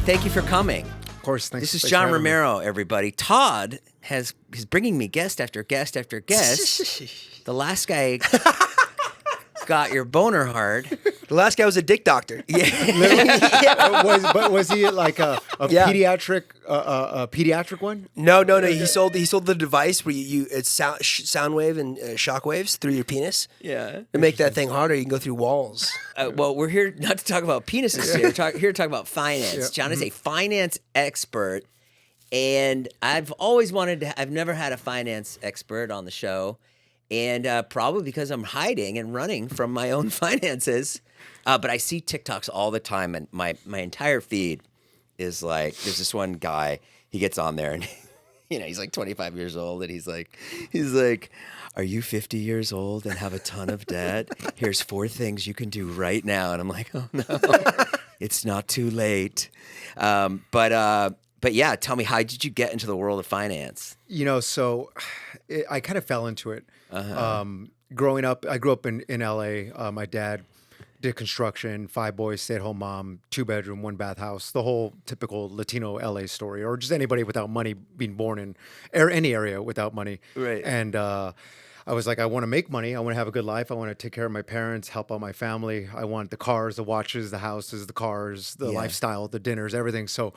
John, thank you for coming. Of course, thanks. This is John Romero, everybody. Todd is bringing me guest after guest after guest. The last guy got your boner hard. The last guy was a dick doctor. Yeah. Was he like a pediatric one? No. He sold the device where it's sound wave and shock waves through your penis. Yeah. To make that thing harder, you can go through walls. Well, we're here not to talk about penises here. We're here to talk about finance. Yeah. John is a finance expert, and I've always wanted to. I've never had a finance expert on the show, and probably because I'm hiding and running from my own finances. But I see TikToks all the time, and my entire feed is like, there's this one guy, he gets on there, and he's like 25 years old, and he's like, are you 50 years old and have a ton of debt? Here's 4 things you can do right now. And I'm like, oh no, it's not too late. But yeah, tell me, how did you get into the world of finance? I kind of fell into it. Growing up, I grew up in LA. My dad did construction, 5 boys, stay-at-home mom, 2-bedroom, 1-bath house, the whole typical Latino LA story, or just anybody without money being born in any area without money. Right. And I was like, I want to make money. I want to have a good life. I want to take care of my parents, help out my family. I want the cars, the watches, the houses, the cars, the lifestyle, the dinners, everything. So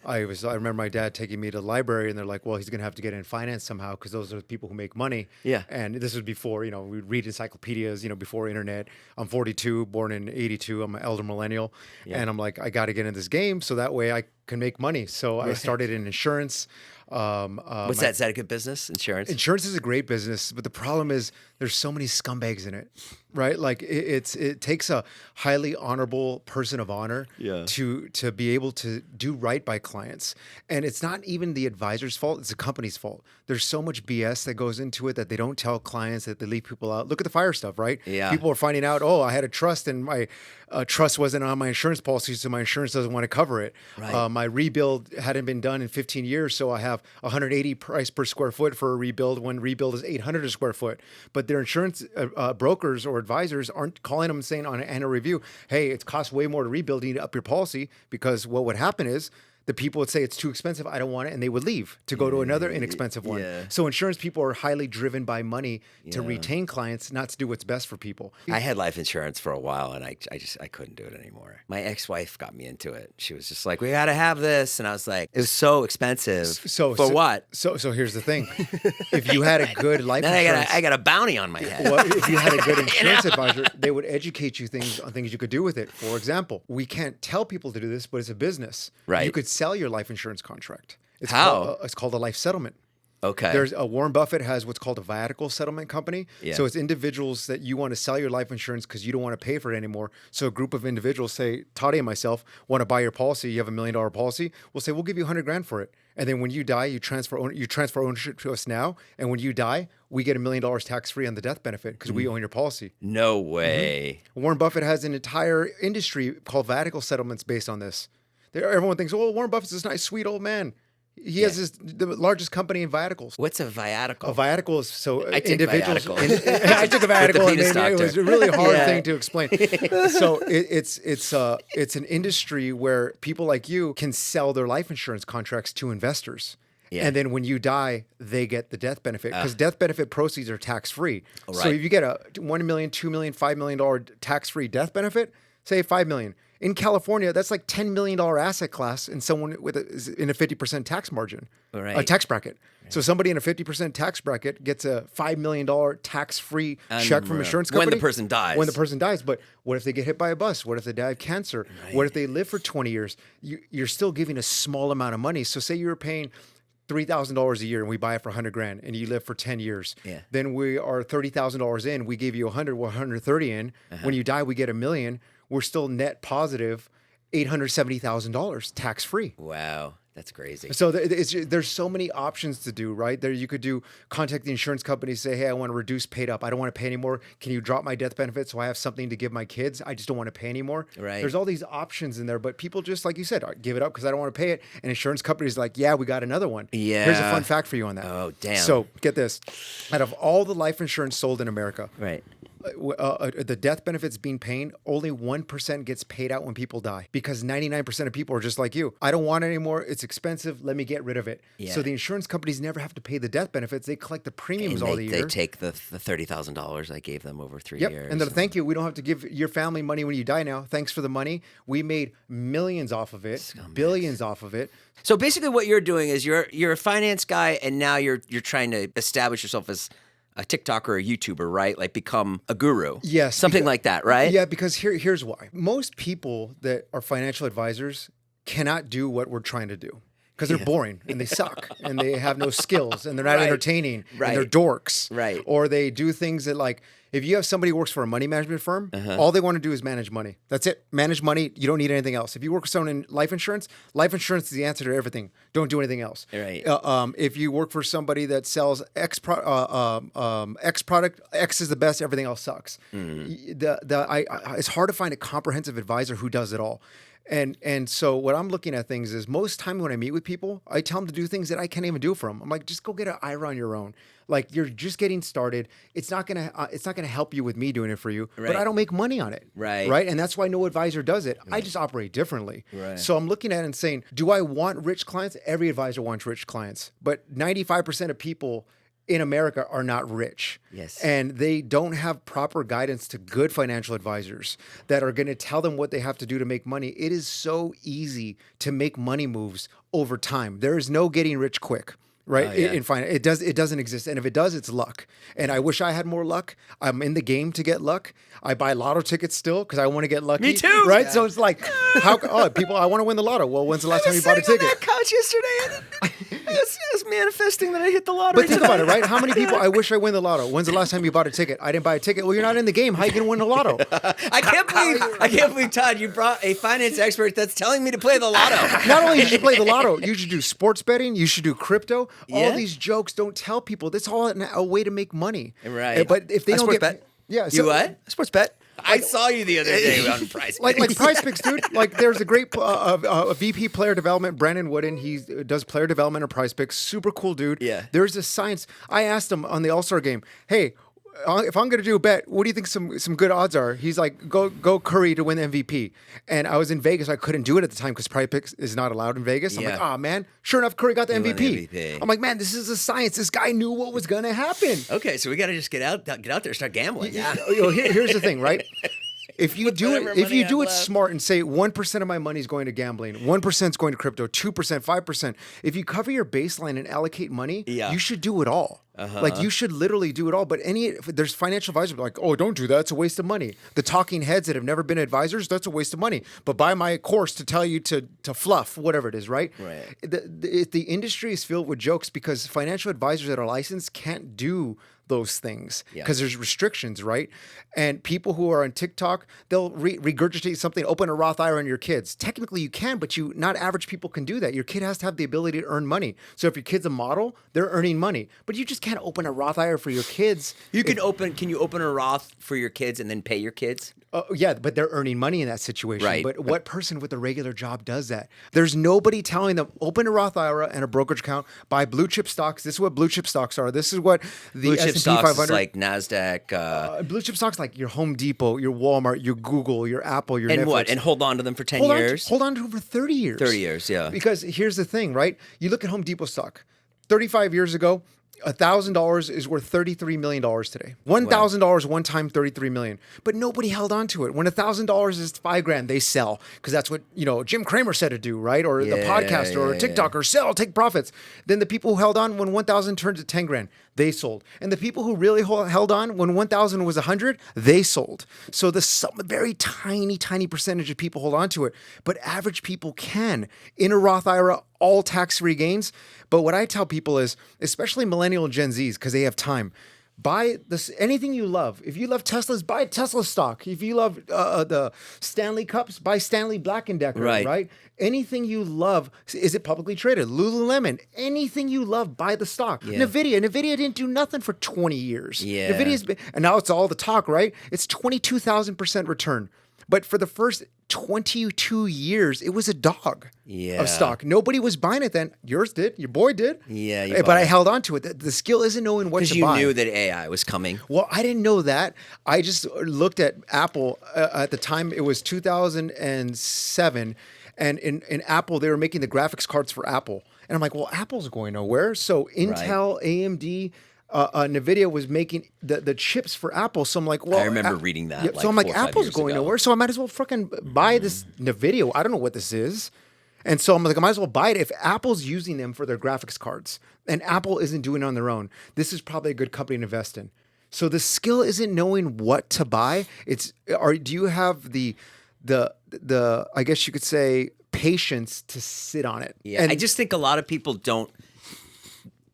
I remember my dad taking me to the library, and they're like, well, he's going to have to get in finance somehow because those are the people who make money. Yeah. And this was before, we'd read encyclopedias, before internet. I'm 42, born in 82. I'm an elder millennial. Yeah. And I'm like, I got to get in this game so that way I can make money. So I started in insurance. What's that? Is that a good business? Insurance? Insurance is a great business, but the problem is there's so many scumbags in it, right? Like it takes a highly honorable person of honor to be able to do right by clients. And it's not even the advisor's fault, it's the company's fault. There's so much BS that goes into it that they don't tell clients, that they leave people out. Look at the fire stuff, right? Yeah. People are finding out, I had a trust and my trust wasn't on my insurance policy, so my insurance doesn't want to cover it. Right. My rebuild hadn't been done in 15 years, so I have 180 price per square foot for a rebuild when rebuild is 800 a square foot. But their insurance brokers or advisors aren't calling them and saying on an annual review, hey, it costs way more to rebuild, you need to up your policy, because what would happen is the people would say it's too expensive, I don't want it, and they would leave to go to another inexpensive one. Yeah. So insurance people are highly driven by money to retain clients, not to do what's best for people. I had life insurance for a while, and I couldn't do it anymore. My ex-wife got me into it. She was just like, we got to have this. And I was like, it was so expensive. For what? So here's the thing. If you had a good life insurance... I got a bounty on my head. Well, if you had a good insurance advisor, they would educate you on things you could do with it. For example, we can't tell people to do this, but it's a business. Right. You could sell your life insurance contract. How? It's called a life settlement. Okay. There's Warren Buffett has what's called a viatical settlement company. Yeah. So it's individuals that you want to sell your life insurance because you don't want to pay for it anymore. So a group of individuals, say Toddy and myself, want to buy your policy. You have $1 million policy. We'll say we'll give you $100,000 for it. And then when you die, you transfer ownership to us now. And when you die, we get $1 million tax free on the death benefit because we own your policy. No way. Mm-hmm. Warren Buffett has an entire industry called viatical settlements based on this. Everyone thinks, Warren Buffett's this nice, sweet old man. He has the largest company in viaticals. What's a viatical? A viatical is I take individuals. viatical. I took a viatical, and doctor. it was a really hard thing to explain. So it's an industry where people like you can sell their life insurance contracts to investors. Yeah. And then when you die, they get the death benefit because death benefit proceeds are tax free. Right. So if you get a $1 million, $2 million, $5 million tax free death benefit, say $5 million. In California, that's like $10 million asset class in someone in a 50% tax margin, a tax bracket. Right. So somebody in a 50% tax bracket gets a $5 million tax-free check from insurance company. When the person dies. When the person dies. But what if they get hit by a bus? What if they die of cancer? Right. What if they live for 20 years? You're still giving a small amount of money. So say you were paying $3,000 a year and we buy it for $100,000 and you live for 10 years. Yeah. Then we are $30,000 in. We gave you 100, we're 130 in. When you die, we get $1 million. We're still net positive $870,000 tax free. Wow. That's crazy. So there's so many options to do, right? There you could contact the insurance company, say, hey, I want to reduce paid up. I don't want to pay anymore. Can you drop my death benefit so I have something to give my kids? I just don't want to pay anymore. Right. There's all these options in there, but people just, like you said, give it up because I don't want to pay it. And insurance companies like, yeah, we got another one. Yeah. Here's a fun fact for you on that. Oh, damn. So get this. Out of all the life insurance sold in America, right, the death benefits being paid, only 1% gets paid out when people die because 99% of people are just like you. I don't want it anymore. It's expensive. Let me get rid of it. Yeah. So the insurance companies never have to pay the death benefits. They collect the premiums And all the year. they take the $30,000 I gave them over 3 Yep. years. And then thank you. We don't have to give your family money when you die now. Thanks for the money. We made millions off of it, billions off of it. So basically, what you're doing is you're a finance guy, and now you're trying to establish yourself as a TikToker or a YouTuber, right? Like become a guru. Yes. Something like that, right? Yeah, because here's why. Most people that are financial advisors cannot do what we're trying to do because they're boring and they suck and they have no skills and they're not entertaining and they're dorks. Right. Or they do things that, like, if you have somebody who works for a money management firm, all they want to do is manage money. That's it. Manage money. You don't need anything else. If you work with someone in life insurance is the answer to everything. Don't do anything else. Right. If you work for somebody that sells X product, X is the best. Everything else sucks. It's hard to find a comprehensive advisor who does it all. And so what I'm looking at things is, most time when I meet with people, I tell them to do things that I can't even do for them. I'm like, just go get an IRA on your own. Like, you're just getting started. It's not gonna help you with me doing it for you. But I don't make money on it. Right. And that's why no advisor does it. I just operate differently. Right. So I'm looking at it and saying, do I want rich clients? Every advisor wants rich clients, but 95% of people in America are not rich. Yes. And they don't have proper guidance to good financial advisors that are going to tell them what they have to do to make money. It is so easy to make money moves over time. There is no getting rich quick. Right. In finance, it doesn't exist. And if it does, it's luck. And I wish I had more luck. I'm in the game to get luck. I buy lotto tickets still because I want to get lucky. Me too. Right. Yeah. So it's like, people, I want to win the lotto. Well, when's the last time you bought a ticket? I was sitting on that couch yesterday and I was manifesting that I hit the lottery. But think about it, right? How many people, I wish I win the lotto. When's the last time you bought a ticket? I didn't buy a ticket. Well, you're not in the game. How are you going to win the lotto? I can't believe, Todd, you brought a finance expert that's telling me to play the lotto. Not only should you play the lotto, you should do sports betting. You should do crypto. Yeah. All these jokes don't tell people. That's all a way to make money. Right. But if they don't get... bet. Yeah. You what? Sports bet. I saw you the other day on Price like Price Picks, dude. Like, there's a great VP player development, Brandon Wooden. He does player development at Price Picks. Super cool dude. Yeah. There's a science. I asked him on the All-Star game, hey, if I'm going to do a bet, what do you think some good odds are? He's like, go Curry to win MVP. And I was in Vegas. I couldn't do it at the time because Price Picks is not allowed in Vegas. I'm like, oh, man. Sure enough, Curry got the MVP. I'm like, man, this is a science. This guy knew what was going to happen. Okay, so we got to just get out there and start gambling. Here's the thing, right? If you do it left. smart and say 1% of my money is going to gambling, 1% is going to crypto, 2%, 5%. If you cover your baseline and allocate money, you should do it all. Like, you should literally do it all. But there's financial advisors like, oh, don't do that. It's a waste of money. The talking heads that have never been advisors, that's a waste of money. But buy my course to tell you to fluff, whatever it is, right? Right. The industry is filled with jokes because financial advisors that are licensed can't do those things because there's restrictions, right? And people who are on TikTok, they'll regurgitate something, open a Roth IRA on your kids. Technically you can, but not average people can do that. Your kid has to have the ability to earn money. So if your kid's a model, they're earning money, but you just can't open a Roth IRA for your kids. Can you open a Roth for your kids and then pay your kids? Yeah, but they're earning money in that situation. Right. But what person with a regular job does that? There's nobody telling them, open a Roth IRA and a brokerage account, buy blue chip stocks. This is what blue chip stocks are. This is what the Blue chip S&P stocks 500. is like NASDAQ. Blue chip stocks like your Home Depot, your Walmart, your Google, your Apple, your And Netflix. what? And hold on to them for 10 hold years? hold on to over 30 years. 30 years, yeah. Because here's the thing, right? You look at Home Depot stock. 35 years ago, $1,000 is worth $33 million today. $1,000 one time, $33 million. But nobody held on to it. When $1,000 is $5,000, they sell because that's what Jim Cramer said to do, right? Or the podcaster or TikToker, sell, take profits. Then the people who held on when 1,000 turned to $10,000, they sold. And the people who really held on when 1,000 was 100, they sold. So very tiny percentage of people hold on to it. But average people can in a Roth IRA, all tax-free gains. But what I tell people is, especially millennial and Gen Zs, because they have time, buy anything you love. If you love Teslas, buy Tesla stock. If you love the Stanley Cups, buy Stanley Black & Decker, right? Anything you love, is it publicly traded? Lululemon, anything you love, buy the stock. Yeah. Nvidia didn't do nothing for 20 years. Yeah. Nvidia's been, and now it's all the talk, right? It's 22,000% return. But for the first 22 years, it was a dog Yeah. of stock. Nobody was buying it then. Yours did. Your boy did. Yeah, you But bought I it. held on to it. The skill isn't knowing what Because to you buy. knew that AI was coming. Well, I didn't know that. I just looked at Apple at the time. It was 2007, and in Apple they were making the graphics cards for Apple, and I'm like, well, Apple's going nowhere. So Intel, AMD, Nvidia was making the chips for Apple. So I'm like, well, I remember reading that, Yeah, like, so I'm like, 4 or 5 Apple's years going ago. nowhere. So I might as well freaking buy this Nvidia. I don't know what this is. And so I'm like, I might as well buy it. If Apple's using them for their graphics cards and Apple isn't doing it on their own, this is probably a good company to invest in. So the skill isn't knowing what to buy. Do you have the I guess you could say patience to sit on it? Yeah, And I just think a lot of people don't.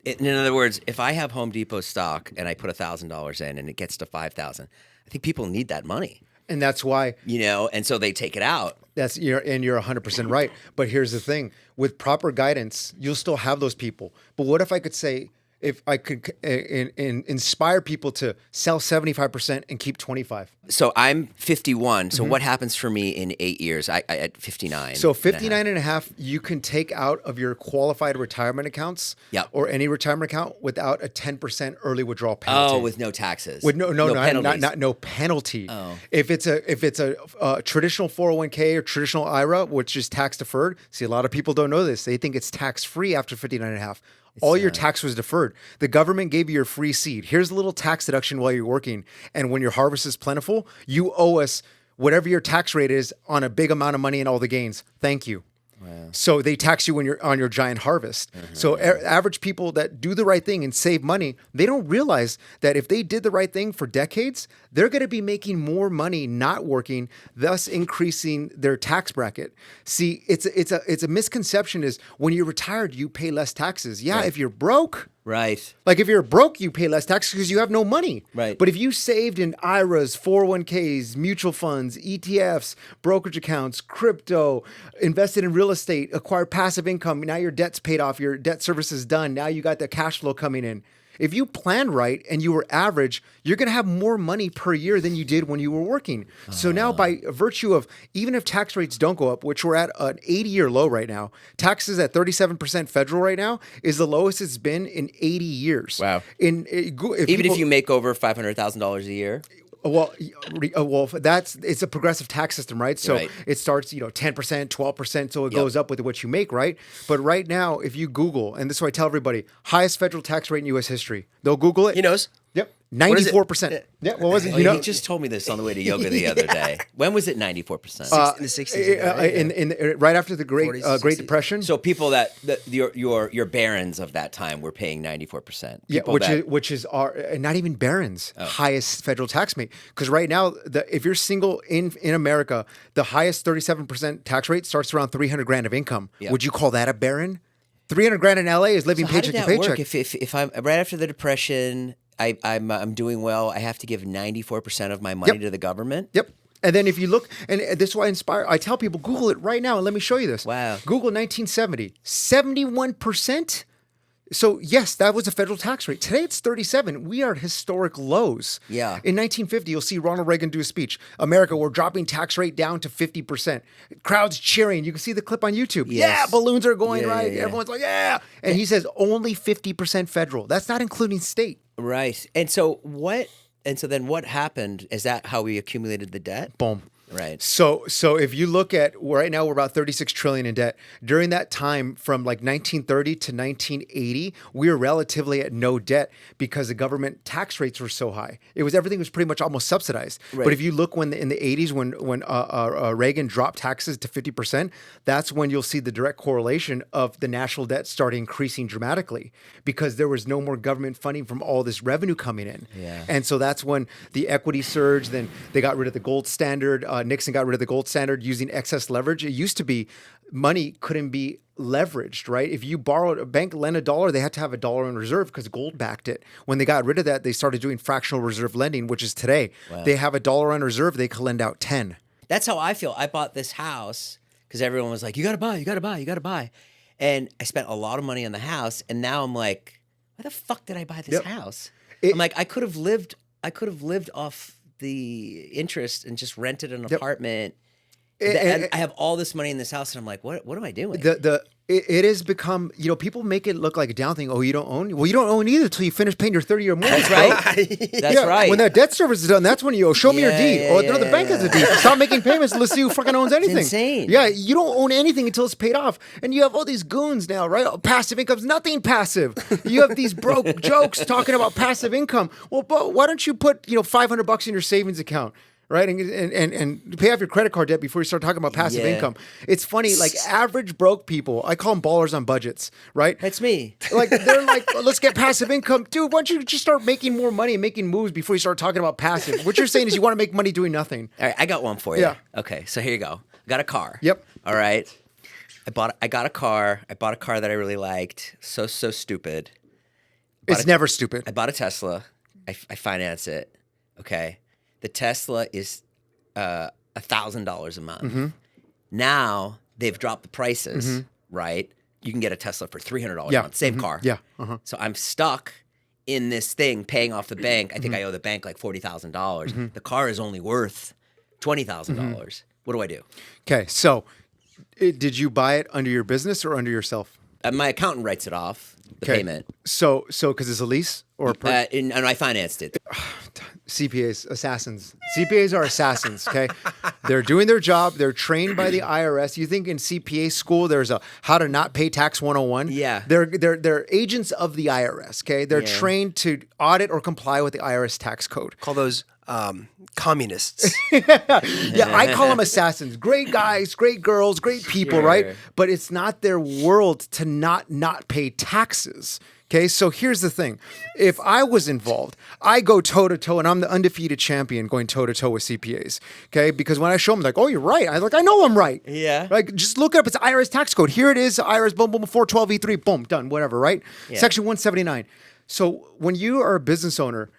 In other words, if I have Home Depot stock and I put $1,000 in and it gets to 5,000, I think people need that money, and that's why and so they take it out. you're 100% right. But here's the thing: with proper guidance, you'll still have those people. But what if I could say, if I could inspire people to sell 75% and keep 25? So I'm 51. So what happens for me in 8 years? I at 59. So 59 and a half, you can take out of your qualified retirement accounts Yep. or any retirement account without a 10% early withdrawal penalty. Oh, with no taxes. With no penalties. not no penalty. Oh. If it's a traditional 401k or traditional IRA, which is tax deferred. See, a lot of people don't know this. They think it's tax free after 59 and a half. All your tax was deferred. The government gave you your free seed. Here's a little tax deduction while you're working. And when your harvest is plentiful, you owe us whatever your tax rate is on a big amount of money and all the gains. Thank you. So they tax you when you're on your giant harvest. So average people that do the right thing and save money, they don't realize that if they did the right thing for decades, they're going to be making more money not working, thus increasing their tax bracket. See, it's a misconception is when you're retired, you pay less taxes. Yeah, if you're broke. Right. Like if you're broke, you pay less taxes because you have no money. Right. But if you saved in IRAs, 401ks, mutual funds, ETFs, brokerage accounts, crypto, invested in real estate, acquired passive income, now your debt's paid off, your debt service is done. Now you got the cash flow coming in. If you plan right and you were average, you're going to have more money per year than you did when you were working. So now by virtue of, even if tax rates don't go up, which we're at an 80-year low right now, taxes at 37% federal right now is the lowest it's been in 80 years. Wow. Even If you make over $500,000 a year. Well, it's a progressive tax system, right? So Right. it starts, 10%, 12%, so it goes up with what you make, right? But right now, if you Google, and this is what I tell everybody, highest federal tax rate in U.S. history, they'll Google it. He knows. Yep, What is it? 94%. Yeah, what was it? Oh, he just told me this on the way to yoga the other day. When was it 94%? In the 60s. Right? right after the Great 40s, Great 60s. Depression. So people your barons of that time were paying 94%. Yeah, People which is our and not even barons highest federal tax rate, because right now if you're single in America, the highest 37% tax rate starts around 300 grand of income. Yeah. Would you call that a baron? 300 grand in LA is living So how did paycheck that to paycheck. work? If I'm right after the Depression, I'm doing well, I have to give 94% of my money to the government. Yep. And then if you look, and this is why I tell people, Google it right now and let me show you this. Wow. Google 1970, 71%. So yes, that was a federal tax rate. Today it's 37. We are at historic lows. Yeah. In 1950, you'll see Ronald Reagan do a speech. America, we're dropping tax rate down to 50%. Crowds cheering. You can see the clip on YouTube. Yes. Yeah, balloons are going Yeah, right. yeah. Everyone's like, yeah. And he says only 50% federal. That's not including state. Right. And so then what happened? Is that how we accumulated the debt? Boom. Right. So if you look at right now, we're about 36 trillion in debt. During that time, from like 1930 to 1980, we were relatively at no debt because the government tax rates were so high. Everything was pretty much almost subsidized. Right. But if you look in the 80s when Reagan dropped taxes to 50%, that's when you'll see the direct correlation of the national debt start increasing dramatically because there was no more government funding from all this revenue coming in. Yeah. And so that's when the equity surged. Then they got rid of the gold standard. Nixon got rid of the gold standard using excess leverage. It used to be money couldn't be leveraged, right? If you borrowed, a bank lent $1, they had to have $1 in reserve because gold backed it. When they got rid of that, they started doing fractional reserve lending, which is today. Wow. They have $1 on reserve, they can lend out 10. That's how I feel. I bought this house because everyone was like, you got to buy, you got to buy, you got to buy. And I spent a lot of money on the house. And now I'm like, why the fuck did I buy this house? I'm like, I could have lived off the interest and just rented an Yep. apartment. And I have all this money in this house, and I'm like, what am I doing? it has become, people make it look like a down thing. Oh, you don't own? Well, you don't own either until you finish paying your 30-year mortgage. That's right. That's right. When that debt service is done, that's when you show me your deed. No, the bank has a deed. Stop making payments. Let's see who fucking owns anything. insane. Yeah, you don't own anything until it's paid off. And you have all these goons now, right? Oh, passive income's nothing passive. You have these broke jokes talking about passive income. Well, but why don't you put $500 in your savings account? Right, and pay off your credit card debt before you start talking about passive income. It's funny, like average broke people, I call them ballers on budgets, right? That's me. Like they're like, let's get passive income, dude. Why don't you just start making more money and making moves before you start talking about passive? What you're saying is you want to make money doing nothing. All right, I got one for you. Yeah. Okay, so here you go. I got a car. Yep. All right. I got a car. I bought a car that I really liked. So stupid. It's never stupid. I bought a Tesla. I finance it. Okay. The Tesla is $1,000 a month. Mm-hmm. Now they've dropped the prices, right? You can get a Tesla for $300 Yeah. a month. Same car. Yeah. So I'm stuck in this thing paying off the bank. I think I owe the bank like $40,000. The car is only worth $20,000. What do I do? Okay, so did you buy it under your business or under yourself? My accountant writes it off, the payment. So because it's a lease or a And I financed it. CPAs, assassins. CPAs are assassins, okay? They're doing their job. They're trained by the IRS. You think in CPA school there's a how to not pay tax 101? Yeah. They're agents of the IRS, okay? They're trained to audit or comply with the IRS tax code. Call those communists. Yeah, I call them assassins. Great guys, great girls, great people, right? But it's not their world to not pay taxes. Okay, so here's the thing. If I was involved, I go toe-to-toe, and I'm the undefeated champion going toe-to-toe with CPAs, okay? Because when I show them, like, oh, you're right. I know I'm right. Yeah. Like, just look it up. It's IRS tax code. Here it is, IRS, boom, boom, 412E3, boom, done, whatever, right? Yeah. Section 179. So when you are a business owner,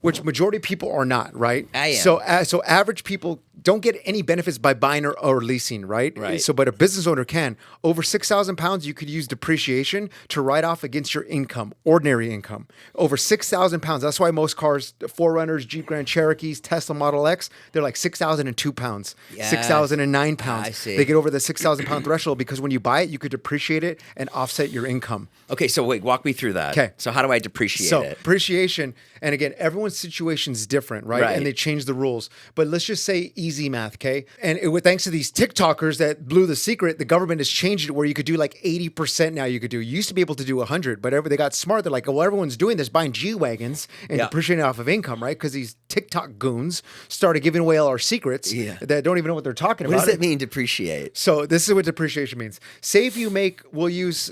which majority of people are not, right? I am. So average people don't get any benefits by buying or leasing, right? Right. So, but a business owner can. Over 6,000 pounds, you could use depreciation to write off against your income, ordinary income. Over 6,000 pounds. That's why most cars, 4Runners, Jeep Grand Cherokees, Tesla Model X, they're like 6,002 pounds, Yeah. 6,009 pounds. I see. They get over the 6,000 pound threshold because when you buy it, you could depreciate it and offset your income. Okay, so wait, walk me through that. 'Kay. So how do I depreciate So it? depreciation, and again, everyone's situation is different, right? Right. And they change the rules. But let's just say easy math, okay? And thanks to these TikTokers that blew the secret, the government has changed it where you could do like 80% now you could do. You used to be able to do 100, but they got smart. They're like, well, everyone's doing this, buying G-Wagons and depreciating off of income, right? Because these TikTok goons started giving away all our secrets that don't even know what they're talking What about. does it mean, depreciate? So this is what depreciation means. Say if you make, we'll use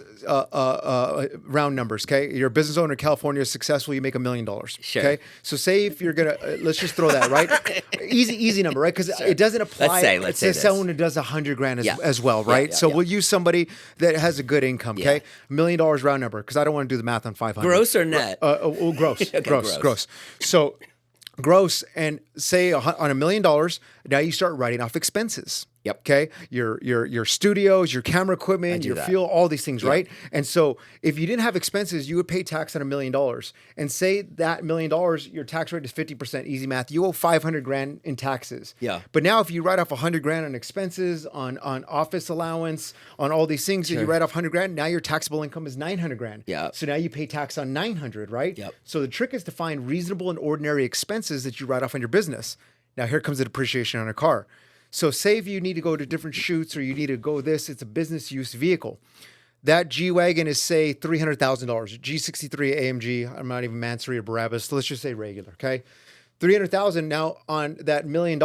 round numbers, okay? You're a business owner in California, successful, you make $1 million, Sure. okay? So say if you're gonna, let's just throw that, right? Easy number, right? Because it doesn't apply Let's say to this. someone who does $100,000 Yeah. as well, Yeah, right? yeah, So yeah. we'll use somebody that has a good income, okay? $1 million round number, because I don't want to do the math on 500. Gross or net? Gross, Okay, gross. gross. So gross, and say on $1 million, now you start writing off expenses. Yep. Okay. Your studios, your camera equipment, do your that. fuel, all these things, right? And so if you didn't have expenses, you would pay tax on $1 million. And say that $1 million, your tax rate is 50%. Easy math. You owe $500,000 in taxes. Yeah. But now if you write off $100,000 on expenses, on office allowance, on all these things, and you write off $100,000, now your taxable income is $900,000. Yeah. So now you pay tax on $900,000, right? Yep. So the trick is to find reasonable and ordinary expenses that you write off on your business. Now here comes the depreciation on a car. So say if you need to go to different shoots or you need to go this, it's a business use vehicle. That G-Wagon is say $300,000. G63 AMG, I'm not even Mansory or Barabbas. Let's just say regular, okay? $300,000 now on that $1 million.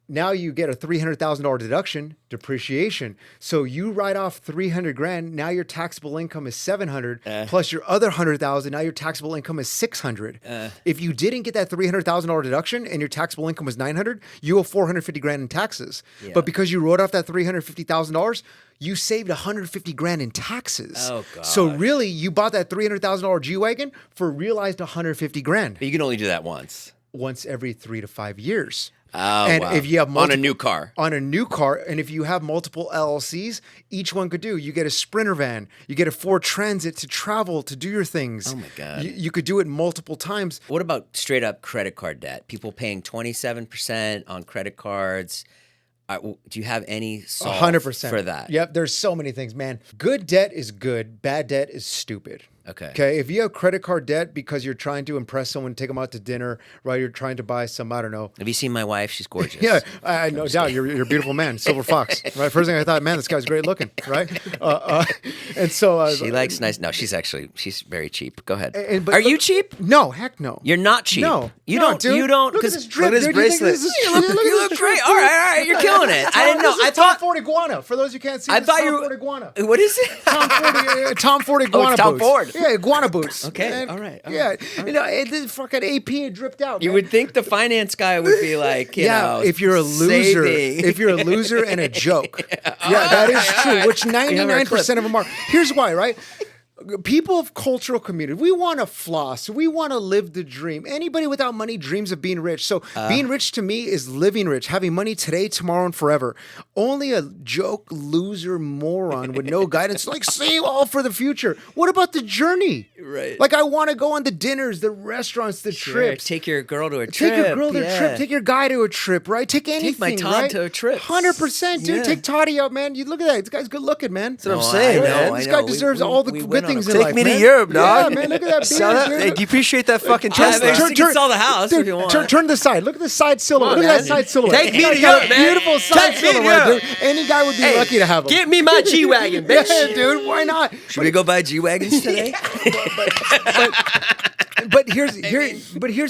Now you get a $300,000 deduction, depreciation. So you write off $300,000. Now your taxable income is $700 plus your other $100,000. Now your taxable income is $600. If you didn't get that $300,000 deduction and your taxable income was $900, you owe $450,000 in taxes. Yeah. But because you wrote off that $350,000, you saved $150,000 in taxes. Oh, God. So really, you bought that $300,000 G-Wagon for realized $150,000. But you can only do that once. once every 3 to 5 years. Oh, And wow. if you have on a new car. on a new car, and if you have multiple LLCs, each one could do. You get a Sprinter van, you get a Ford Transit to travel, to do your things. Oh my God. You could do it multiple times. What about straight up credit card debt? People paying 27% on credit cards. Do you have any solve 100% for that? Yep, there's so many things, man. Good debt is good. Bad debt is stupid. Okay. If you have credit card debt because you're trying to impress someone, take them out to dinner, right? You're trying to buy some, I don't know. Have you seen my wife? She's gorgeous. Yeah, I no doubt. You're a beautiful man, silver fox, right? First thing I thought, man, this guy's great looking, right? And so She likes nice. No, she's very cheap. Go ahead. but Are you look- cheap? No, heck no. You're not cheap. No, You no, don't. dude. You don't. Look at 'cause- this drip, look at his dude. Do you think bracelet. this is- You look great. All right. You're killing it. I didn't know. This is I Tom thought. Ford iguana. For those who can't see, I this thought is Tom you. Ford iguana. What is it? Tom Ford iguana Tom boots. Ford. Yeah, iguana boots. Okay, And- all right, all Yeah, right, all you know, this fucking AP it dripped out. You man. would think the finance guy would be like, you know, if you're a loser, saving. if you're a loser and a joke, yeah, that is true. Which 99% of them are. Here's why, right? People of cultural community, we want to floss. We want to live the dream. Anybody without money dreams of being rich. So being rich to me is living rich, having money today, tomorrow, and forever. Only a joke, loser, moron with no guidance, like save all for the future. What about the journey? Right. Like I want to go on the dinners, the restaurants, the Sure, trips. take your girl to a trip. Take your girl to a yeah. trip. Take your guy to a trip, right? Take anything, my Todd right? to a trip. 100%, dude. Yeah. Take Toddy out, man. You look at that. This guy's good looking, man. That's what I'm No, saying, I know, man. I This know. guy deserves We- all the we good went on a things in Take life, me to man. Europe, dog. Yeah, man. Look at that Sell beard, that. dude. Hey, depreciate that fucking Tesla. Tesla. Turn- you can sell the house if you want. Turn to the side. Look at the side silhouette. Look at that side silhouette. Take me to He's got a Europe, man. Beautiful side Take me to silhouette, Europe. dude. Any guy would be Hey, lucky to have him. Give me my G-Wagon, bitch. Yeah, dude. Why not? Should we go buy G-Wagons today? But here's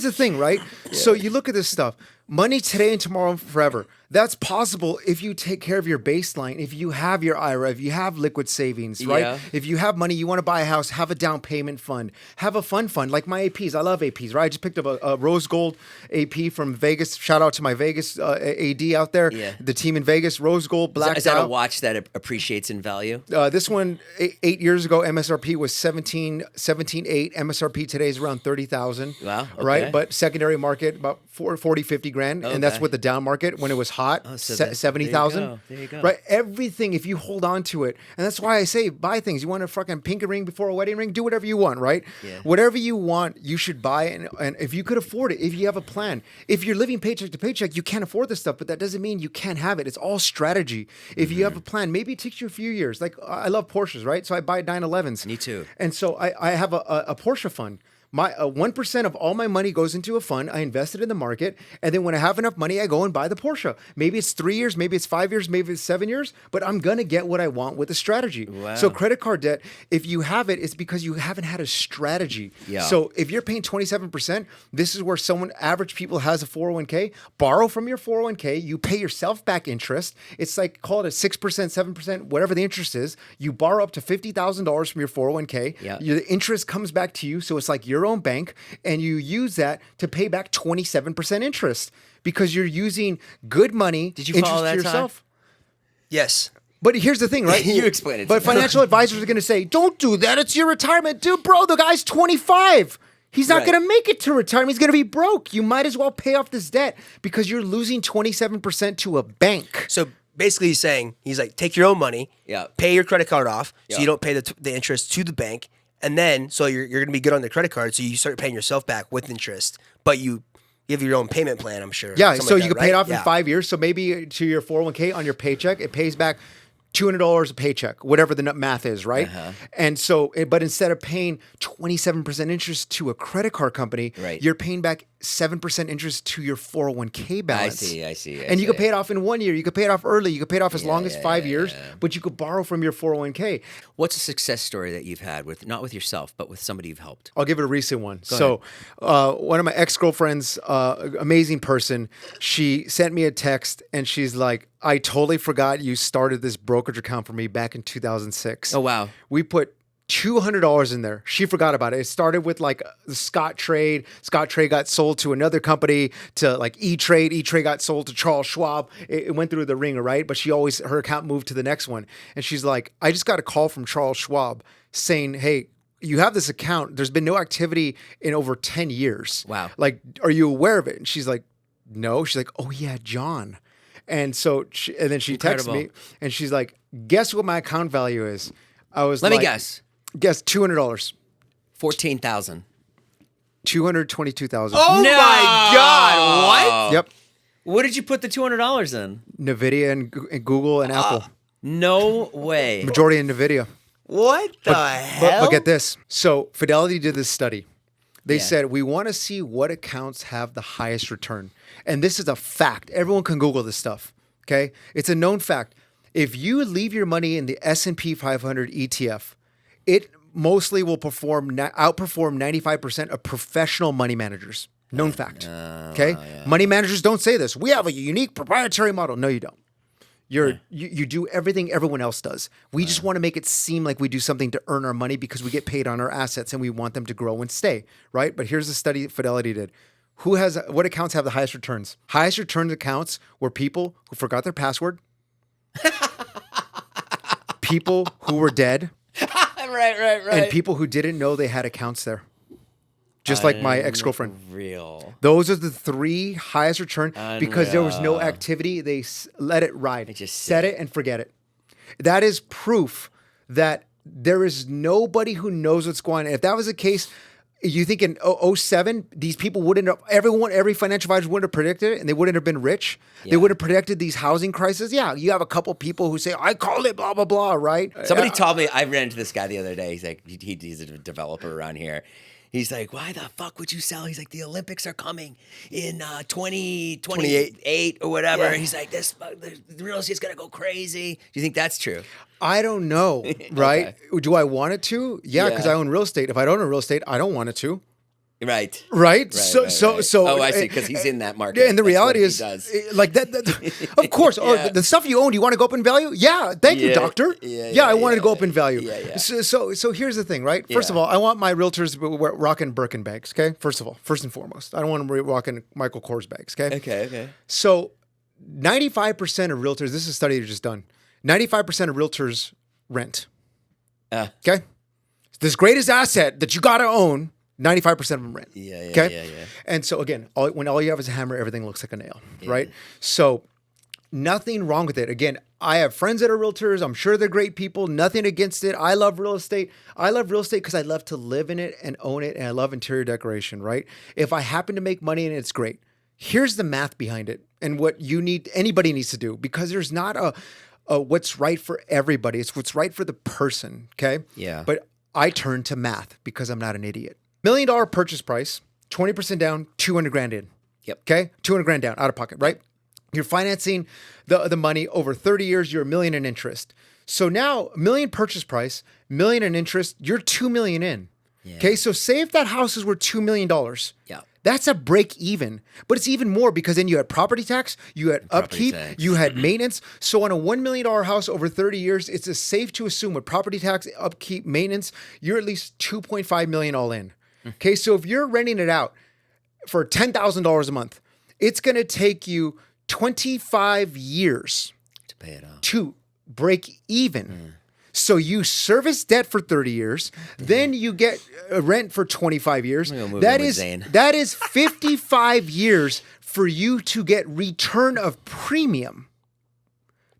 the thing, right? So you look at this stuff. Money today and tomorrow and forever. That's possible if you take care of your baseline, if you have your IRA, if you have liquid savings, right? Yeah. If you have money, you want to buy a house, have a down payment fund, have a fun fund like my APs. I love APs, right? I just picked up a rose gold AP from Vegas. Shout out to my Vegas AD out there. Yeah. The team in Vegas, rose gold, black Is that a dial. watch that appreciates in value? This one, 8 years ago, MSRP was 17.8. MSRP today is around 30,000. Wow, okay. Right? But secondary market, about 40, 50 grand. And that's Okay. with the down market. When it was hot, so there you 70,000. go, there you go. Right? Everything, if you hold on to it. And that's why I say buy things. You want a fucking pink ring before a wedding ring? Do whatever you want, right? Yeah. Whatever you want, you should buy. And if you could afford it, if you have a plan. If you're living paycheck to paycheck, you can't afford this stuff, but that doesn't mean you can't have it. It's all strategy. If you have a plan, maybe it takes you a few years. Like I love Porsches, right? So I buy 911s. Me too. And so I have a Porsche fund. My 1% of all my money goes into a fund. I invest it in the market, and then when I have enough money, I go and buy the Porsche. Maybe it's 3 years, maybe it's 5 years, maybe it's 7 years, but I'm gonna get what I want with a strategy. Wow. So credit card debt, if you have it, it's because you haven't had a strategy. Yeah. So if you're paying 27%, this is where average people has a 401k. Borrow from your 401k. You pay yourself back interest. It's like call it a 6%, 7%, whatever the interest is. You borrow up to $50,000 from your 401k. Yeah. The interest comes back to you, so it's like your own bank, and you use that to pay back 27% interest because you're using good money. Did you interest follow that, to Todd? yourself? Yes. But here's the thing, right? You explain it to But me. financial advisors are going to say, "Don't do that. It's your retirement, dude, bro. The guy's 25. He's not Right. going to make it to retirement. He's going to be broke. You might as well pay off this debt because you're losing 27% to a bank." So basically, he's like, take your own money, Yeah. pay your credit card off, so Yeah. you don't pay the interest to the bank, and then so you're going to be good on the credit card, so you start paying yourself back with interest, but you give your own payment plan, I'm sure. Yeah, Something so like you that, can pay it right? off in Yeah. 5 years. So maybe to your 401k on your paycheck, it pays back $200 a paycheck, whatever the math is, right? And so, but instead of paying 27% interest to a credit card company, Right. you're paying back 7% interest to your 401k balance. I see. And you could pay it off in 1 year. You could pay it off early. You could pay it off as long as 5 years, yeah. but you could borrow from your 401k. What's a success story that you've had with not with yourself, but with somebody you've helped? I'll give it a recent one. One of my ex-girlfriends, amazing person, she sent me a text and she's like, "I totally forgot you started this brokerage account for me back in 2006. Oh, wow. We put $200 in there. She forgot about it. It started with like the Scott Trade. Scott Trade got sold to another company, to like E-Trade. E-Trade got sold to Charles Schwab. It went through the ringer, right? But her account moved to the next one. And she's like, "I just got a call from Charles Schwab saying, hey, you have this account. There's been no activity in over 10 years. Wow. Like, are you aware of it? And she's like, no. She's like, oh yeah, John. And so, and then she texts me and she's like, guess what my account value is? I was Let me guess. Guess $200. 14,000. 222,000. Oh my God! What? Yep. What did you put the $200 in? NVIDIA and Google and Apple. No way. Majority in NVIDIA. What the hell? But get this. So Fidelity did this study. They said, we want to see what accounts have the highest return. And this is a fact. Everyone can Google this stuff. Okay? It's a known fact. If you leave your money in the S&P 500 ETF, it mostly will outperform 95% of professional money managers. Known fact. Okay? Money managers don't say this. We have a unique proprietary model. No, you don't. You do everything everyone else does. We just want to make it seem like we do something to earn our money because we get paid on our assets and we want them to grow and stay, right? But here's the study that Fidelity did. What accounts have the highest returns? Highest returns accounts were people who forgot their password, people who were dead, right. and people who didn't know they had accounts there. Just like my ex-girlfriend. Real. Those are the three highest return because there was no activity. They let it ride. They just set it and forget it. That is proof that there is nobody who knows what's going on. If that was the case, you think in 07, these people wouldn't have, every financial advisor wouldn't have predicted it and they wouldn't have been rich. They would have predicted these housing crises. Yeah, you have a couple people who say, I called it, blah, blah, blah, right? Somebody told me, I ran into this guy the other day. He's like, he's a developer around here. He's like, why the fuck would you sell? He's like, the Olympics are coming in 2028 or whatever. Yeah. He's like, the real estate's going to go crazy. Do you think that's true? I don't know, right? Do I want it to? Yeah, because I own real estate. If I don't own real estate, I don't want it to. Right. Right. Right. So. Oh, I see. Because he's in that market. And the reality is, like that. Of course. Oh, the stuff you own. Do you want to go up in value? Yeah. Thank you, doctor. Yeah. I wanted to go up in value. Yeah. So here's the thing, right? First of all, I want my realtors rocking Birkin bags. Okay. First and foremost, I don't want them rocking Michael Kors bags. Okay. Okay. So 95% of realtors. This is a study that's just done. 95% of realtors rent. Okay. This greatest asset that you got to own. 95% of them rent. Yeah. And so again, when all you have is a hammer, everything looks like a nail, right? So nothing wrong with it. Again, I have friends that are realtors. I'm sure they're great people. Nothing against it. I love real estate. I love real estate because I love to live in it and own it, and I love interior decoration, right? If I happen to make money in it, it's great. Here's the math behind it and what anybody needs to do, because there's not a what's right for everybody. It's what's right for the person, okay? Yeah. But I turn to math because I'm not an idiot. $1 million purchase price, 20% down, 200 grand in. Yep. Okay. 200 grand down out of pocket, right? You're financing the money over 30 years. You're $1 million in interest. So now $1 million purchase price, $1 million in interest, you're $2 million in. Yeah. Okay. So say if that house is worth $2 million. Yeah. That's a break even, but it's even more because then you had property tax, you had upkeep, you had maintenance. So on a $1 million house over 30 years, it's safe to assume with property tax, upkeep, maintenance, you're at least $2.5 million all in. Okay, so if you're renting it out for $10,000 a month, it's going to take you 25 years to pay it off, to break even. So you service debt for 30 years, then you get rent for 25 years. That is 55 years for you to get return of premium.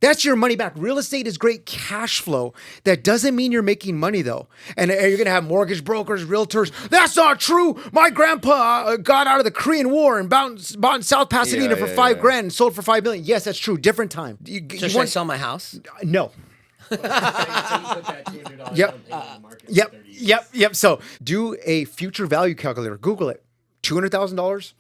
That's your money back. Real estate is great cash flow. That doesn't mean you're making money, though. And you're going to have mortgage brokers, realtors. That's not true. My grandpa got out of the Korean War and bought in South Pasadena for $5 grand and sold for $5 million. Yes, that's true. Different time. Should I sell my house? No. Yep. So do a future value calculator. Google it. $200,000.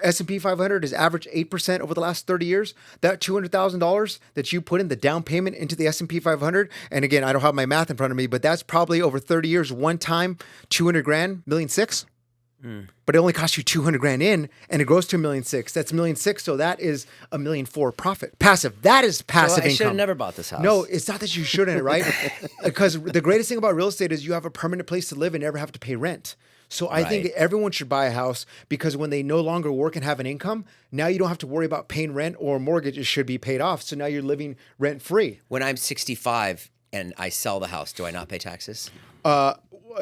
S&P 500 has averaged 8% over the last 30 years. That $200,000 that you put in the down payment into the S&P 500, and again, I don't have my math in front of me, but that's probably over 30 years, one time, 200 grand, $1.6 million. But it only costs you 200 grand in, and it grows to $1.6 million. That's $1.6 million. So that is $1.4 million profit. Passive. That is passive income. I should have never bought this house. No, it's not that you shouldn't, right? Because the greatest thing about real estate is you have a permanent place to live and never have to pay rent. So I think that everyone should buy a house because when they no longer work and have an income, now you don't have to worry about paying rent or mortgage. It should be paid off. So now you're living rent free. When I'm 65 and I sell the house, do I not pay taxes?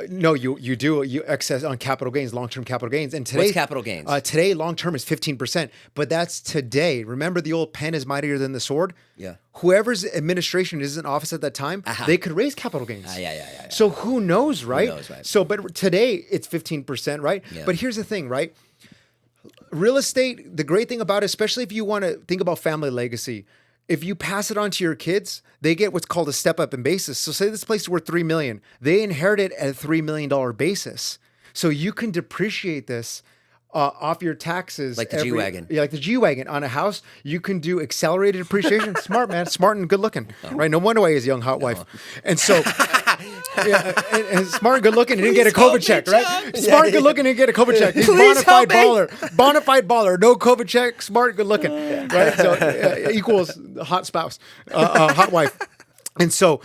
No, you do. You excess on capital gains, long-term capital gains. And today, What's capital gains? Today, long-term is 15%. But that's today. Remember the old pen is mightier than the sword? Yeah. Whoever's administration is in office at that time, they could raise capital gains. Yeah. So who knows, right? Who knows, right? So, but today it's 15%, right? Yeah. But here's the thing, right? Real estate, the great thing about it, especially if you want to think about family legacy, if you pass it on to your kids, they get what's called a step up in basis. So say this place is worth $3 million. They inherit it at a $3 million basis. So you can depreciate this off your taxes. Like the G-Wagon. Yeah, like the G-Wagon. On a house, you can do accelerated depreciation. Smart, man. Smart and good looking. Right? No wonder why he's a young, hot wife. And so... and smart and good looking and didn't get a COVID check, right? Smart and good looking and didn't get a COVID check. He's bona fide baller. Bona fide baller. No COVID check. Smart and good looking, right? So equals hot spouse, hot wife. And so,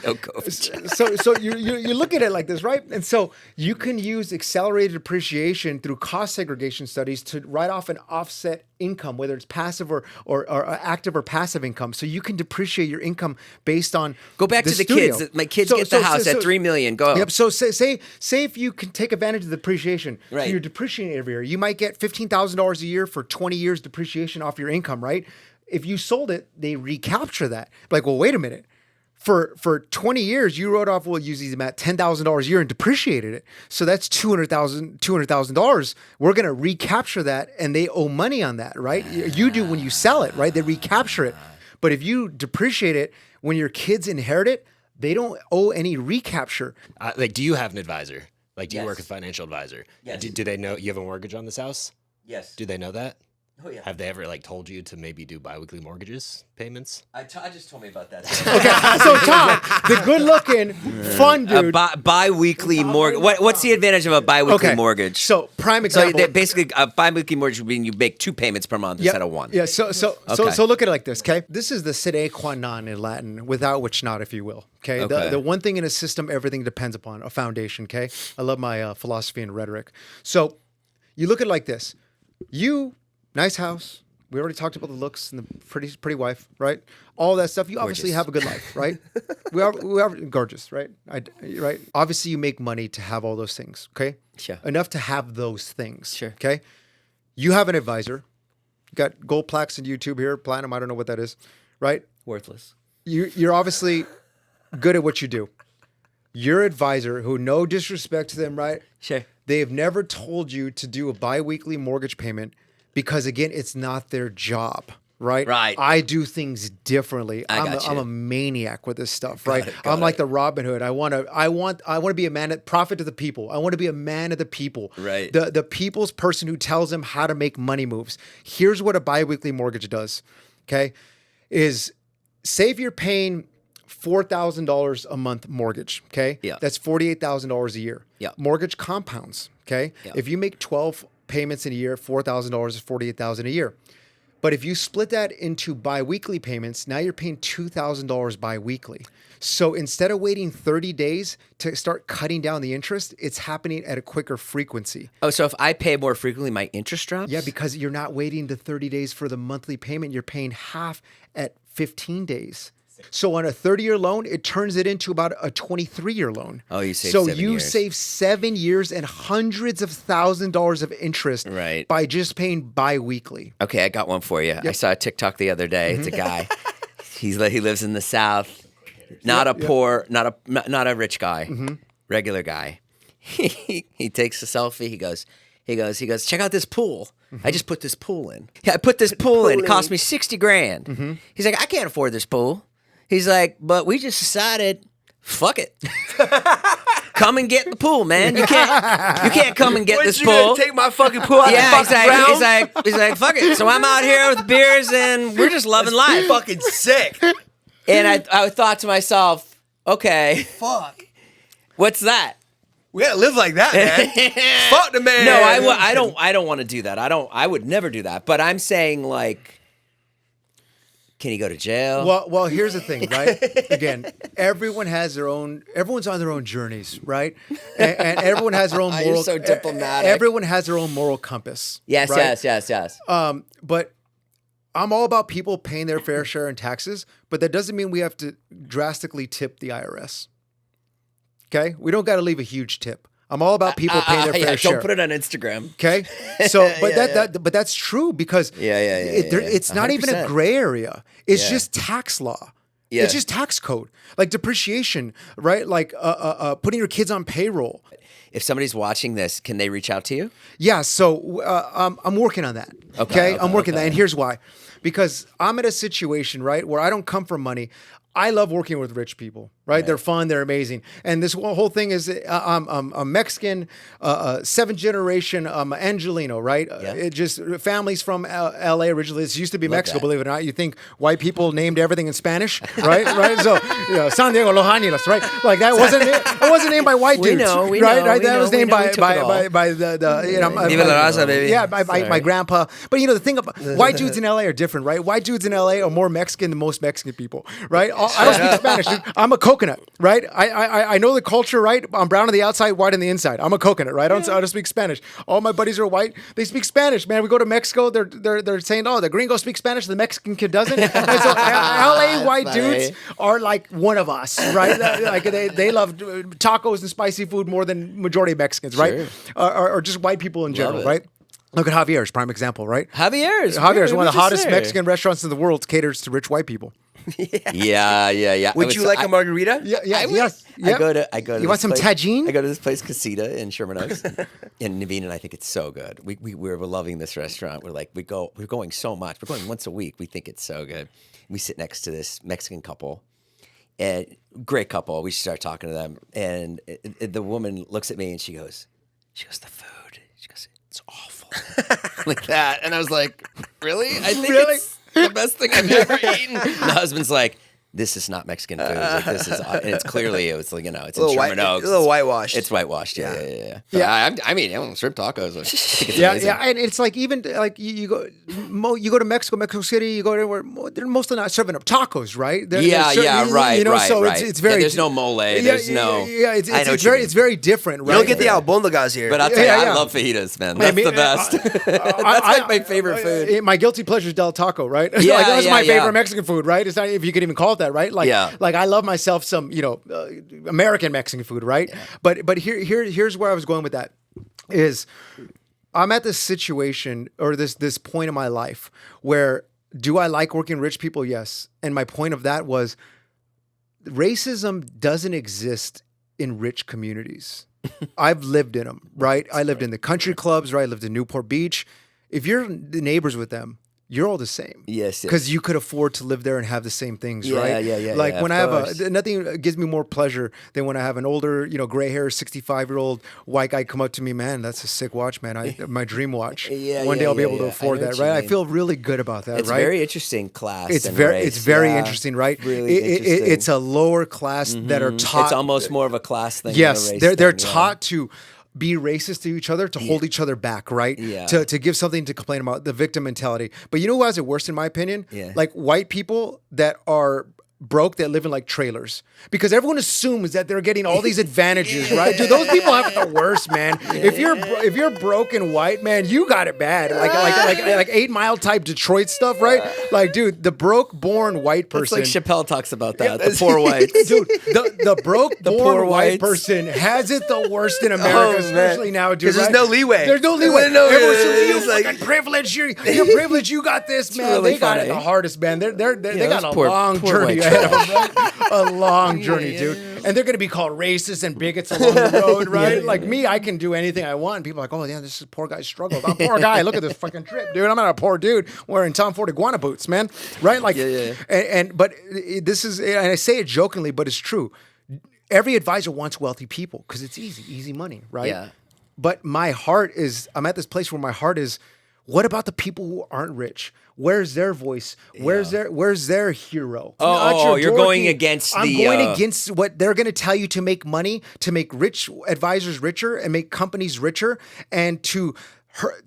so you look at it like this, right? And so you can use accelerated depreciation through cost segregation studies to write off an offset income, whether it's passive or active or passive income. So you can depreciate your income based on Go back to the studio. kids. My kids get the house at $3 million. Go. Yep. So say if you can take advantage of the depreciation, Right. so you're depreciating every year. You might get $15,000 a year for 20 years depreciation off your income, right? If you sold it, they recapture that. Like, well, wait a minute. For 20 years, you wrote off, we'll use these at $10,000 a year and depreciated it. So that's $200,000. We're going to recapture that and they owe money on that, right? You do when you sell it, right? They recapture it. But if you depreciate it, when your kids inherit it, they don't owe any recapture. Like, do you have an advisor? Like, do you Yes. work with a financial advisor? Yes. Do they know you have a mortgage on this house? Yes. Do they know that? Oh, yeah. Have they ever told you to maybe do biweekly mortgages payments? Todd just told me about that. Okay, so Todd, the good-looking, fun dude. Bi-weekly mortgage. What's the advantage of a bi-weekly mortgage? So prime So example. basically, a bi-weekly mortgage would mean you make 2 payments per month instead of 1. Yeah, so Okay. look at it like this, okay? This is the sine qua non in Latin, without which not, if you will. Okay. Okay. The one thing in a system everything depends upon, a foundation, okay? I love my philosophy and rhetoric. So you look at it like this. Nice house. We already talked about the looks and the pretty wife, right? All that stuff. You obviously Gorgeous. have a good life, right? we are gorgeous, right? Right. Obviously, you make money to have all those things, okay? Sure. Enough to have those things, Sure. okay? You have an advisor. You got gold plaques on YouTube here, platinum. I don't know what that is, right? Worthless. You're obviously good at what you do. Your advisor, who no disrespect to them, right? Sure. They have never told you to do a biweekly mortgage payment because, again, it's not their job, right? Right. I do things differently. I got you. I'm a maniac with this stuff, right? Got I'm like the Robin Hood. I want to be a man at profit to the people. I want to be a man of the people. Right. The people's person who tells them how to make money moves. Here's what a biweekly mortgage does. Okay, is say if you're paying $4,000 a month mortgage, okay? Yeah. That's $48,000 a year. Yeah. Mortgage compounds, okay? Yeah. If you make 12 payments in a year, $4,000 is $48,000 a year. But if you split that into biweekly payments, now you're paying $2,000 biweekly. So instead of waiting 30 days to start cutting down the interest, it's happening at a quicker frequency. Oh, so if I pay more frequently, my interest drops? Yeah, because you're not waiting the 30 days for the monthly payment. You're paying half at 15 days. So on a 30-year loan, it turns it into about a 23-year loan. Oh, you save so 7 you years. save 7 years and hundreds of $1,000s of interest Right. by just paying bi-weekly. Okay, I got one for you. I saw a TikTok the other day. It's a guy. He lives in the South. Not a poor, not a rich guy. Regular guy. He takes a selfie. He goes, check out this pool. I just put this pool in. Yeah, I put this pool in. It cost me $60,000. He's like, I can't afford this pool. He's like, but we just decided, fuck it. Come and get the pool, man. You can't come and get this you pool. gonna take my fucking pool out Yeah, of the fucking ground? he's like, fuck it. So I'm out here with beers and we're just loving life. Fucking sick. And I thought to myself, okay, Fuck. what's that? We gotta live like that, man. Fuck the man. No, I don't want to do that. I would never do that. But I'm saying, like, can he go to jail? Well, here's the thing, right? Again, everyone's on their own journeys, right? And everyone has their own moral. You're so diplomatic. Everyone has their own moral compass. yes, right? yes. But I'm all about people paying their fair share in taxes, but that doesn't mean we have to drastically tip the IRS. Okay? We don't got to leave a huge tip. I'm all about people paying their fair share. Don't put it on Instagram. Okay, so but that's true because it's not even a 100%. gray area. It's just tax law. Yeah. It's just tax code, like depreciation, right? Like putting your kids on payroll. If somebody's watching this, can they reach out to you? Yeah, so I'm working on that. Okay, I'm working on that, and here's why: because I'm in a situation, right, where I don't come from money. I love working with rich people, right? They're fun, they're amazing. And this whole thing is I'm Mexican, 7th generation Angelino, right? It just families from LA originally. This used to be Mexico, believe it or not. You think white people named everything in Spanish, right? Right? So San Diego Los Angeles, right? Like that wasn't named by white dudes, right? That was named by the Viva la raza, baby. Yeah, my grandpa. But the thing about white dudes in LA are different, right? White dudes in LA are more Mexican than most Mexican people, right? I don't speak Spanish, dude. I'm a coconut, right? I know the culture, right? I'm brown on the outside, white on the inside. I'm a coconut, right? I don't speak Spanish. All my buddies are white. They speak Spanish, man. We go to Mexico. They're saying, oh, the gringo speaks Spanish. The Mexican kid doesn't. And so LA white dudes are like one of us, right? Like they love tacos and spicy food more than majority of Mexicans, right? Or just white people in general, right? Look at Javier's, prime example, right? Javier's one of the hottest Mexican restaurants in the world, caters to rich white people. Yeah. Would you like a margarita? Yes. I go to. You want some tagine? I go to this place, Casita in Sherman Oaks, and Naveen and I think it's so good. We're loving this restaurant. We're going so much. We're going once a week. We think it's so good. We sit next to this Mexican couple, and great couple. We start talking to them, and the woman looks at me and she goes, the food. She goes, it's awful, like that. And I was like, really? I think it's the best thing I've ever eaten. And the husband's like, this is not Mexican food. Like, this is, and it's clearly, it's like, it's in Sherman Oaks. A little whitewashed. It's whitewashed. Yeah. I mean, shrimp tacos. I think it's amazing. And it's like even like you go to Mexico City. You go to where they're mostly not serving up tacos, right? Right. So it's very. There's no mole. There's no. Yeah, it's very different, right? You don't get the albondigas here. But I'll tell you, I love fajitas, man. That's the best. That's like my favorite food. My guilty pleasure is Del Taco, right? Yeah, like, that's my favorite Mexican food, right? It's not if you could even call it that, right? Like, like I love myself some, American Mexican food, right? Yeah. But here's where I was going with that is I'm at this situation or this point in my life where do I like working with rich people? Yes. And my point of that was racism doesn't exist in rich communities. I've lived in them, right? I lived in the country clubs, right? I lived in Newport Beach. If you're neighbors with them, you're all the same. Yes. Because you could afford to live there and have the same things, right? Yeah. Like when I have nothing gives me more pleasure than when I have an older, gray hair, 65-year-old white guy come up to me, man, that's a sick watch, man. My dream watch. One day I'll be able to afford that, right? I feel really good about that, it's right? It's very interesting class. It's very interesting, right? Really interesting. It's a lower class that are taught. It's almost more of a class thing. Yes, than a race they're thing, taught to be racist to each other, to hold each other back, right? Yeah. To give something to complain about, the victim mentality. But you know who has it worse, in my opinion? Yeah. Like white people that are broke that live in like trailers, because everyone assumes that they're getting all these advantages, right? Dude, those people have it the worst, man. If you're broke and white, man, you got it bad. Like 8 Mile type Detroit stuff, right? Like, dude, the broke born white person. It's like Chappelle talks about that. The poor whites, dude. The broke born white person has it the worst in America, especially now, dude. Because there's no leeway. There's no leeway. It's You're like privileged. You're privileged. You got this, man. Really they got funny. it the hardest, man. They got a poor long journey white ahead of them, right? A long journey, dude. And they're going to be called racist and bigots along the road, right? Like me, I can do anything I want. And people are like, oh, yeah, this is poor guy's struggle. I'm a poor guy. Look at this fucking trip, dude. I'm not a poor dude wearing Tom Ford iguana boots, man. Right? Like, but this is, and I say it jokingly, but it's true. Every advisor wants wealthy people because it's easy money, right? Yeah. But my heart is, I'm at this place where my heart is, what about the people who aren't rich? Where's their voice? Where's their hero? You're going against I'm going against what they're going to tell you to make money, to make rich advisors richer and make companies richer, and to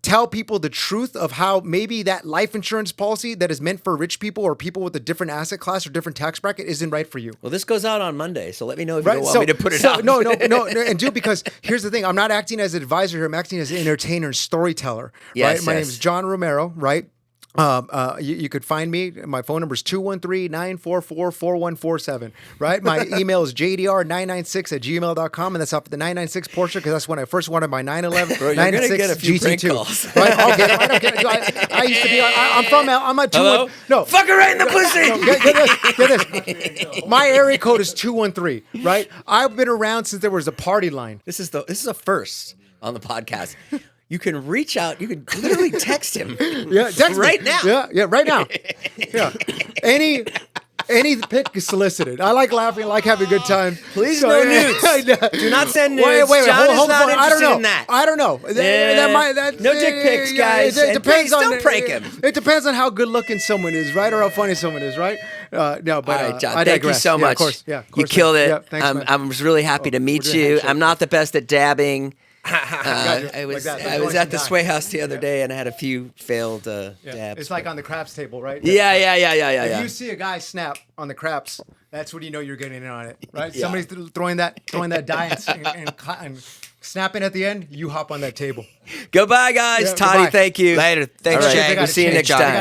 tell people the truth of how maybe that life insurance policy that is meant for rich people or people with a different asset class or different tax bracket isn't right for you. Well, this goes out on Monday, so let me know if you don't want me to put it out. No, and dude, because here's the thing. I'm not acting as an advisor here. I'm acting as an entertainer and storyteller, right? My name is John Romero, right? You could find me. My phone number is 213-944-4147, right? My email is jdr996@gmail.com, and that's off the 996 Porsche because that's when I first wanted my 911 Bro, you're gonna 996 get a few prank GT2. calls. Right? I'll get it. I don't get it. I used to be, I'm a 2 Hello? No. Fuck her right in the pussy. No, get this. My area code is 213, right? I've been around since there was a party line. This is a first on the podcast. You can reach out. You can literally text him. Yeah, text me. right now. Yeah, right now. Yeah. Any pic is solicited. I like laughing. I like having a good time. Please no nudes. Do not send nudes. John is not interested in that. I don't know. No dick pics, guys. It And depends please on don't prank him. It depends on how good looking someone is, right, or how funny someone is, right? No, but All right, John. I Thank you digress. so Yeah, much. Of course. Yeah, You killed it. Yeah, thanks, man. I was really happy to meet we're doing you. handshake. I'm not the best at dabbing. Gotcha. I was Like that. I was Like at the that. Sway House the other day and I had a few failed Yeah. dabs. It's like on the craps table, right? Yeah. If you see a guy snap on the craps, that's when you know you're getting in on it, right? Yeah. Somebody's throwing that die and snapping at the end. You hop on that table. Goodbye, guys. Yeah, Toddy, goodbye. thank you. Later. Thanks, All right, Jay. we'll see you Change. next time.